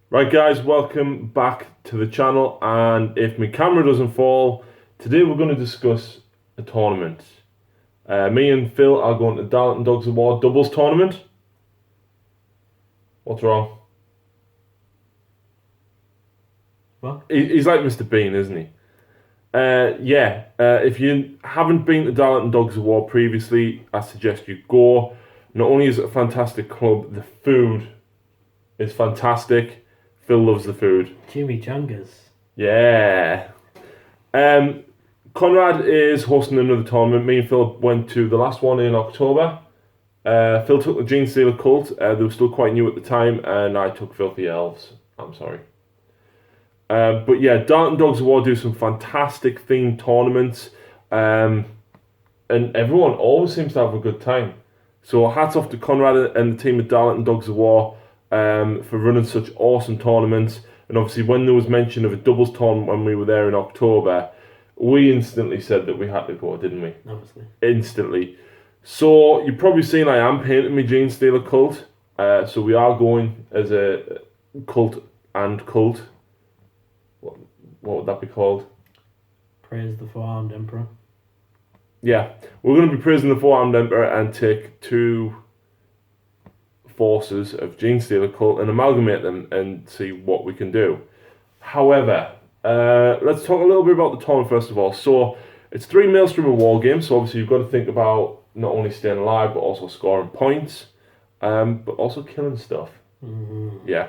Right guys, welcome back to the channel, and if my camera doesn't fall, today we're going to discuss a tournament. Me and Phil are going to Darlington Dogs Award doubles tournament. What's wrong? What? He's like Mr. Bean, isn't he? If you haven't been to Darlington Dogs Award previously, I suggest you go. Not only is it a fantastic club, the food is fantastic. Phil loves the food. Chimichangas. Yeah. Um, Conrad is hosting another tournament. Me and Phil went to the last one in October. Phil took the Gene Stealer Cult. They were still quite new at the time, and I took Filthy Elves. I'm sorry. But yeah, Darlington Dogs Award do some fantastic themed tournaments, and everyone always seems to have a good time. So hats off to Conrad and the team at Darlington Dogs Award for running such awesome tournaments. And obviously, when there was mention of a doubles tournament when we were there in October, we instantly said that we had to go, didn't we? Obviously. Instantly. So you've probably seen I am painting my Gene Stealer cult. So we are going as a cult and cult. What would that be called? Praise the four-armed emperor. Yeah, we're going to be praising the four-armed emperor and take two forces of Gene Stealer cult and amalgamate them and see what we can do. However, let's talk a little bit about the tournament first of all. So it's 3 Maelstrom of War games, so obviously you've got to think about not only staying alive but also scoring points, but also killing stuff. Yeah.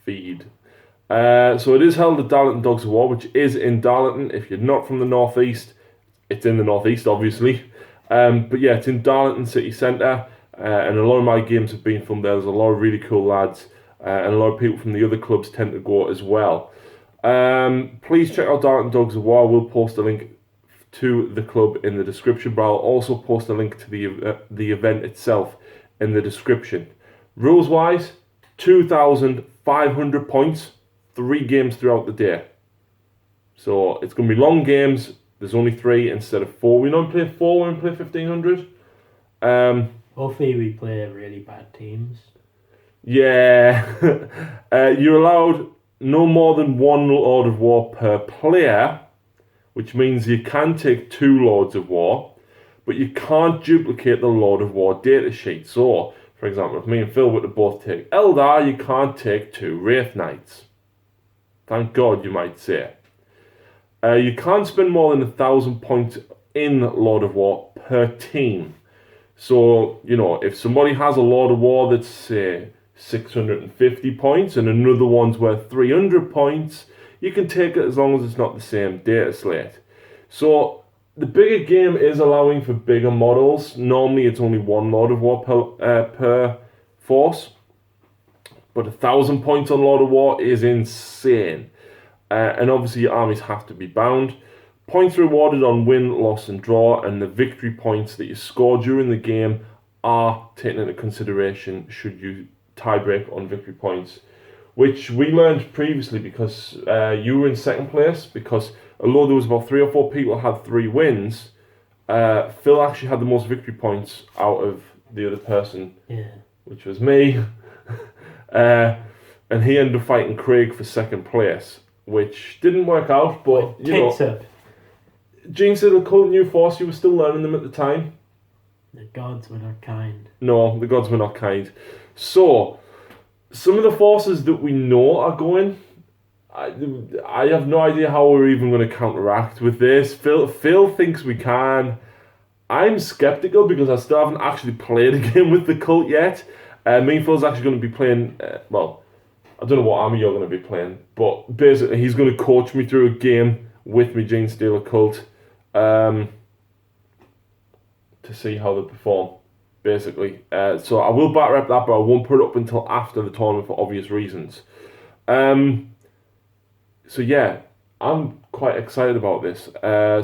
Feed. So it is held at Darlington Dogs of War, which is in Darlington. If you're not from the northeast, it's in the northeast, obviously. But yeah, it's in Darlington City Centre, and a lot of my games have been filmed there. There's a lot of really cool lads, and a lot of people from the other clubs tend to go as well. Please check out Darlington Dogs of War. We'll post a link to the club in the description, but I'll also post a link to the event itself in the description. Rules wise, 2,500 points, 3 games throughout the day. So it's going to be long games. There's only 3 instead of 4. We don't play 4 when we play 1,500. Hopefully we play really bad teams. Yeah. You're allowed no more than 1 Lord of War per player, which means you can take 2 Lords of War, but you can't duplicate the Lord of War datasheet. So, for example, if me and Phil were to both take Eldar, you can't take 2 Wraith Knights. Thank God, you might say. You can't spend more than 1,000 points in Lord of War per team. So, you know, if somebody has a Lord of War that's, say, 650 points and another one's worth 300 points, you can take it as long as it's not the same data slate. So, the bigger game is allowing for bigger models. Normally, it's only 1 Lord of War per force. But 1,000 points on Lord of War is insane. And obviously your armies have to be bound. Points rewarded on win, loss and draw, and the victory points that you score during the game are taken into consideration should you tiebreak on victory points. Which we learned previously because you were in second place, because although there was about 3 or 4 people who had 3 wins, Phil actually had the most victory points out of the other person, which was me. And he ended up fighting Craig for second place, which didn't work out, but you know, Gene said the cult new force, you were still learning them at the time. The gods were not kind. No, the gods were not kind. So, some of the forces that we know are going, I have no idea how we're even going to counteract with this. Phil thinks we can. I'm skeptical because I still haven't actually played a game with the cult yet. Me and Phil's actually going to be playing, I don't know what army you're going to be playing, but basically he's going to coach me through a game with me Gene Stealer cult to see how they perform, basically. So I will batter up that, but I won't put it up until after the tournament for obvious reasons. So yeah, I'm quite excited about this.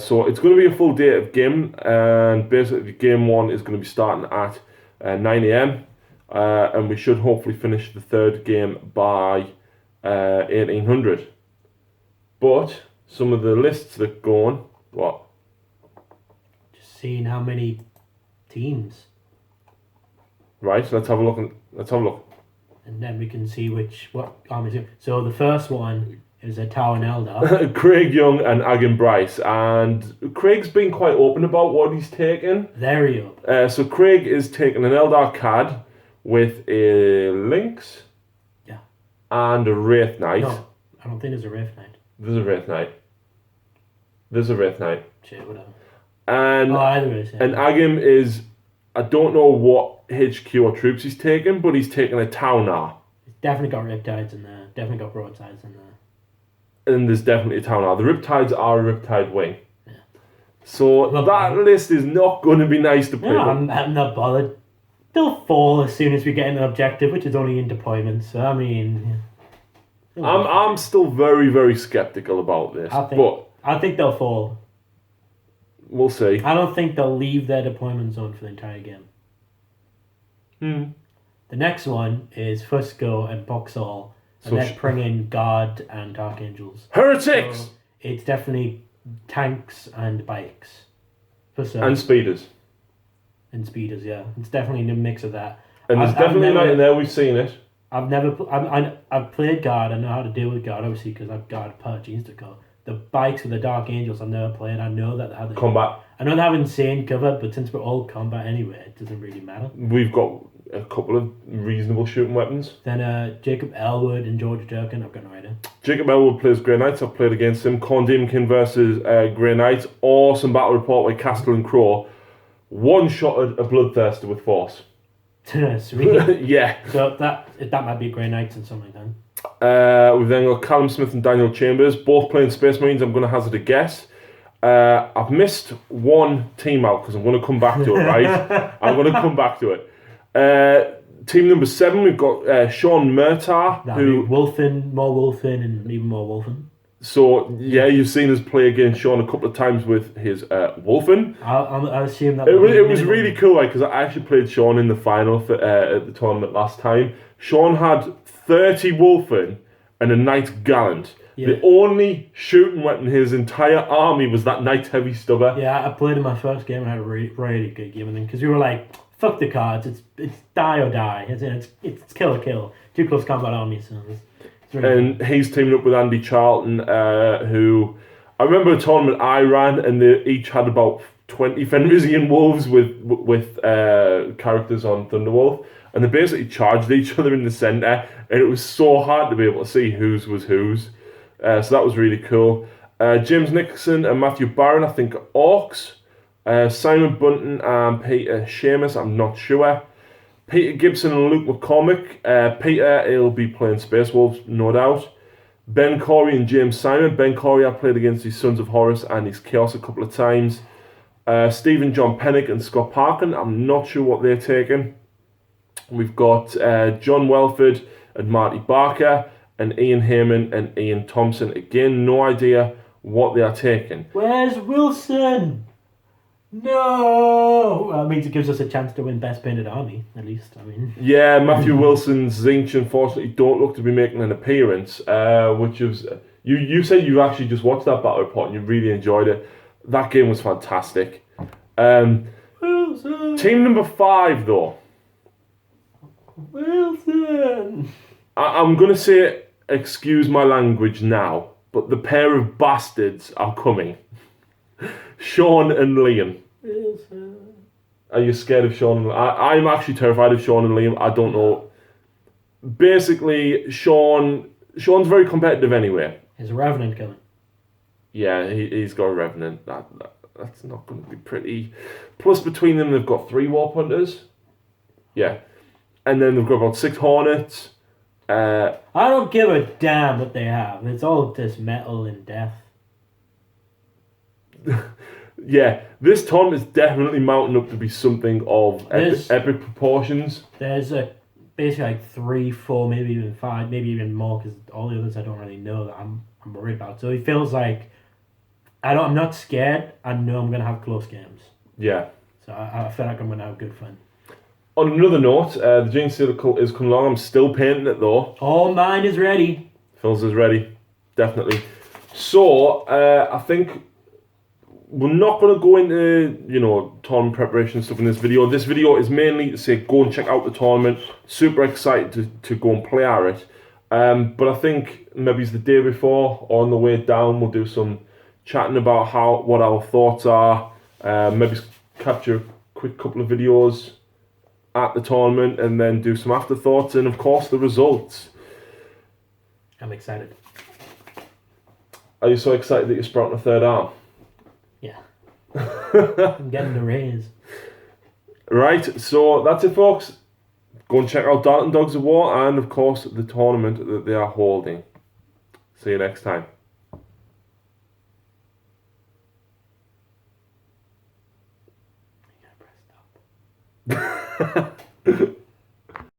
So it's going to be a full day of game, and basically game 1 is going to be starting at 9 a.m. And we should hopefully finish the 3rd game by 1800. But some of the lists that go on, what? Just seeing how many teams. Right, let's have a look. and then we can see what armies. So the first one is a Tau and Eldar. Craig Young and Agin Bryce, and Craig's been quite open about what he's taken. Very open. So Craig is taking an Eldar Cad with a Lynx. Yeah. And a Wraith Knight. No, I don't think there's a Wraith Knight. There's a Wraith Knight. There's a Wraith Knight. Shit, whatever. And either way, yeah. And Agim is, I don't know what HQ or troops he's taken, but he's taken a Taunar. He's definitely got Riptides in there. Definitely got Broadsides in there. And there's definitely a Taunar. The Riptides are a Riptide wing. Yeah. So that list is not going to be nice to play. No, I'm not bothered. They'll fall as soon as we get an objective, which is only in deployment. So I mean, I'm still very, very skeptical about this. I think they'll fall. We'll see. I don't think they'll leave their deployment zone for the entire game. The next one is Fusco and Boxall, and they're bringing Guard and Archangels. Heretics! So it's definitely tanks and bikes. And speeders. And speeders, yeah. It's definitely a mix of that. And there's definitely a knight in there, we've seen it. I've played Guard, I know how to deal with Guard, obviously, because I've Guard per Genestico. The bikes with the Dark Angels I've never played. I know that they have combat. I know they have insane cover, but since we're all combat anyway, it doesn't really matter. We've got a couple of reasonable shooting weapons. Then Jacob Elwood and George Durkin, I've got no idea. Jacob Elwood plays Grey Knights, I've played against him. Corn Demonkin versus Grey Knights. Awesome battle report by Castle and Crow. One-shotted a Bloodthirster with Force. Sweet. Yeah. So that might be Grey Knights and something then. We've then got Callum Smith and Daniel Chambers, both playing Space Marines. I'm going to hazard a guess. I've missed one team out because I'm going to come back to it, right? I'm going to come back to it. Team number 7, we've got Sean Murtagh. More Wolfen, and even more Wolfen. So, yeah, you've seen us play against Sean a couple of times with his Wolfen. I assume that... It was really cool, because I actually played Sean in the final at the tournament last time. Sean had 30 Wolfen and a Knight Gallant. Yeah. The only shooting weapon in his entire army was that Knight Heavy Stubber. Yeah, I played in my first game and had a really good game with him, because we were like, fuck the cards, it's die or die. It's kill or kill. Two close combat armies, so and he's teaming up with Andy Charlton, who I remember a tournament I ran, and they each had about 20 Fenrisian wolves with characters on Thunderwolf, and they basically charged each other in the centre, and it was so hard to be able to see whose was whose. So that was really cool. James Nixon and Matthew Barron, I think, Orcs. Simon Bunton and Peter Seamus, I'm not sure. Peter Gibson and Luke McCormick. Peter, he'll be playing Space Wolves, no doubt. Ben Corey and James Simon. Ben Corey, I played against his Sons of Horus and his Chaos a couple of times. Stephen John Pennick and Scott Parkin, I'm not sure what they're taking. We've got John Welford and Marty Barker, and Ian Heyman and Ian Thompson. Again, no idea what they are taking. Where's Wilson? No! Well, that means it gives us a chance to win Best Painted Army, at least. I mean, yeah, Matthew Wilson's Zinch, unfortunately, don't look to be making an appearance, which was... You said you actually just watched that battle report and you really enjoyed it. That game was fantastic. Wilson! Team number 5, though. Wilson! I'm going to say, excuse my language now, but the pair of bastards are coming. Sean and Liam. Wilson. Are you scared of Sean and Liam? I'm actually terrified of Sean and Liam. I don't know. Basically, Sean's very competitive anyway. He's a Revenant killer. Yeah, he's got a Revenant. That's not going to be pretty. Plus, between them, they've got 3 Warp Hunters. Yeah. And then they've got about 6 Hornets. I don't give a damn what they have. It's all just metal and death. Yeah, this tournament is definitely mounting up to be something of epic proportions. There's basically like 3, 4, maybe even 5, maybe even more, because all the others I don't really know that I'm worried about. So it feels like I'm not scared. I know I'm gonna have close games. Yeah. So I feel like I'm gonna have good fun. On another note, the Gene Stealer cult is coming along. I'm still painting it though. All mine is ready. Phil's is ready, definitely. So I think we're not going to go into, tournament preparation stuff in this video. This video is mainly to say go and check out the tournament. Super excited to go and play at it. But I think maybe it's the day before or on the way down, we'll do some chatting about what our thoughts are. Maybe capture a quick couple of videos at the tournament and then do some afterthoughts and, of course, the results. I'm excited. Are you so excited that you're sprouting a third arm? Yeah. I'm getting the raise. Right, so that's it, folks. Go and check out Darlington Dogs of War and, of course, the tournament that they are holding. See you next time. You gotta press stop.